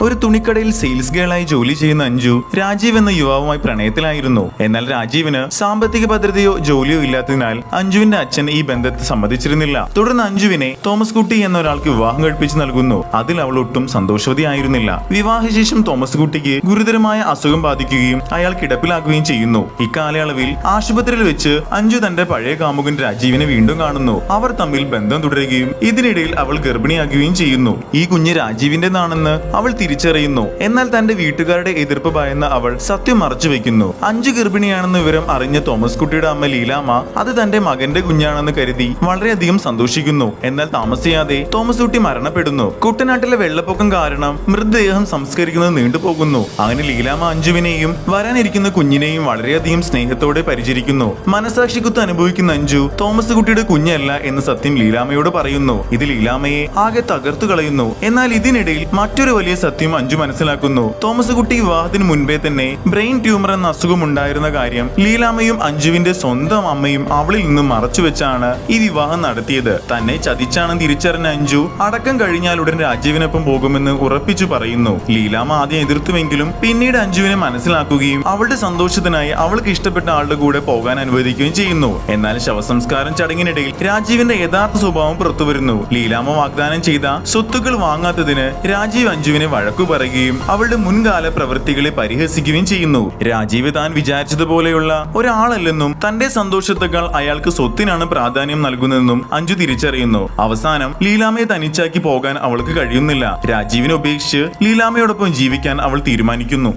ഒരു തുണിക്കടയിൽ സെയിൽസ് ഗേളായി ജോലി ചെയ്യുന്ന അഞ്ജു രാജീവ് എന്ന യുവാവുമായി പ്രണയത്തിലായിരുന്നു. എന്നാൽ രാജീവിന് സാമ്പത്തിക ഭദ്രതയോ ജോലിയോ ഇല്ലാത്തതിനാൽ അഞ്ജുവിന്റെ അച്ഛൻ ഈ ബന്ധത്തെ സമ്മതിച്ചിരുന്നില്ല. തുടർന്ന് അഞ്ജുവിനെ തോമസ് കുട്ടി എന്ന ഒരാൾക്ക് വിവാഹം കഴിപ്പിച്ചു നൽകുന്നു. അതിൽ അവൾ ഒട്ടും സന്തോഷവതിയായിരുന്നില്ല. വിവാഹശേഷം തോമസ് കുട്ടിക്ക് ഗുരുതരമായ അസുഖം ബാധിക്കുകയും അയാൾ കിടപ്പിലാക്കുകയും ചെയ്യുന്നു. ഇക്കാലയളവിൽ ആശുപത്രിയിൽ വെച്ച് അഞ്ജു തന്റെ പഴയ കാമുകൻ രാജീവിനെ വീണ്ടും കാണുന്നു. അവർ തമ്മിൽ ബന്ധം തുടരുകയും ഇതിനിടയിൽ അവൾ ഗർഭിണിയാകുകയും ചെയ്യുന്നു. ഈ കുഞ്ഞ് രാജീവിന്റേതാണെന്ന് അവൾ തിരിച്ചറിയുന്നു. എന്നാൽ തന്റെ വീട്ടുകാരുടെ എതിർപ്പ് ഭയന്ന അവൾ സത്യം മറച്ചു വെക്കുന്നു. അഞ്ജു ഗർഭിണിയാണെന്ന വിവരം അറിഞ്ഞ തോമസ് കുട്ടിയുടെ അമ്മ ലീലാമ്മ അത് തന്റെ മകന്റെ കുഞ്ഞാണെന്ന് കരുതി വളരെയധികം സന്തോഷിക്കുന്നു. എന്നാൽ താമസിയാതെ തോമസ് കുട്ടി മരണപ്പെടുന്നു. കുട്ടനാട്ടിലെ വെള്ളപ്പൊക്കം കാരണം മൃതദേഹം സംസ്കരിക്കുന്നത് നീണ്ടുപോകുന്നു. അങ്ങനെ ലീലാമ്മ അഞ്ജുവിനെയും വരാനിരിക്കുന്ന കുഞ്ഞിനെയും വളരെയധികം സ്നേഹത്തോടെ പരിചരിക്കുന്നു. മനസാക്ഷിക്കുത്ത് അനുഭവിക്കുന്ന അഞ്ജു തോമസ് കുട്ടിയുടെ കുഞ്ഞല്ല എന്ന സത്യം ലീലാമ്മയോട് പറയുന്നു. ഇത് ലീലാമ്മയെ ആകെ തകർത്തു കളയുന്നു. എന്നാൽ ഇതിനിടയിൽ മറ്റൊരു വലിയ സത്യം അഞ്ജു മനസ്സിലാക്കുന്നു. തോമസ് കുട്ടി വിവാഹത്തിന് മുൻപേ തന്നെ ബ്രെയിൻ ട്യൂമർ എന്ന അസുഖം ഉണ്ടായിരുന്ന കാര്യം ലീലാമ്മയും അഞ്ജുവിന്റെ സ്വന്തം അമ്മയും അവളിൽ നിന്നും മറച്ചുവെച്ചാണ് ഈ വിവാഹം നടത്തിയത്. തന്നെ ചതിച്ചാണെന്ന് തിരിച്ചറിഞ്ഞ അഞ്ജു അടക്കം കഴിഞ്ഞാൽ ഉടൻ രാജീവിനൊപ്പം പോകുമെന്ന് ഉറപ്പിച്ചു പറയുന്നു. ലീലാമ്മ ആദ്യം എതിർത്തുവെങ്കിലും പിന്നീട് അഞ്ജുവിനെ മനസ്സിലാക്കുകയും അവളുടെ സന്തോഷത്തിനായി അവൾക്ക് ഇഷ്ടപ്പെട്ട ആളുടെ കൂടെ പോകാൻ അനുവദിക്കുകയും ചെയ്യുന്നു. എന്നാൽ ശവസംസ്കാരം ചടങ്ങിനിടയിൽ രാജീവിന്റെ യഥാർത്ഥ സ്വഭാവം പുറത്തുവരുന്നു. ലീലാമ്മ വാഗ്ദാനം ചെയ്ത സ്വത്തുക്കൾ വാങ്ങാത്തതിന് രാജീവ് അഞ്ജുവിനെ വഴക്കു പറയുകയും അവളുടെ മുൻകാല പ്രവൃത്തികളെ പരിഹസിക്കുകയും ചെയ്യുന്നു. രാജീവ് താൻ വിചാരിച്ചതുപോലെയുള്ള ഒരാളല്ലെന്നും തന്റെ സന്തോഷത്തെക്കാൾ അയാൾക്ക് സ്വത്തിനാണ് പ്രാധാന്യം നൽകുന്നതെന്നും അഞ്ജു തിരിച്ചറിയുന്നു. അവസാനം ലീലാമ്മയെ തനിച്ചാക്കി പോകാൻ അവൾക്ക് കഴിയുന്നില്ല. രാജീവിനെ ഉപേക്ഷിച്ച് ലീലാമ്മയോടൊപ്പം ജീവിക്കാൻ അവൾ തീരുമാനിക്കുന്നു.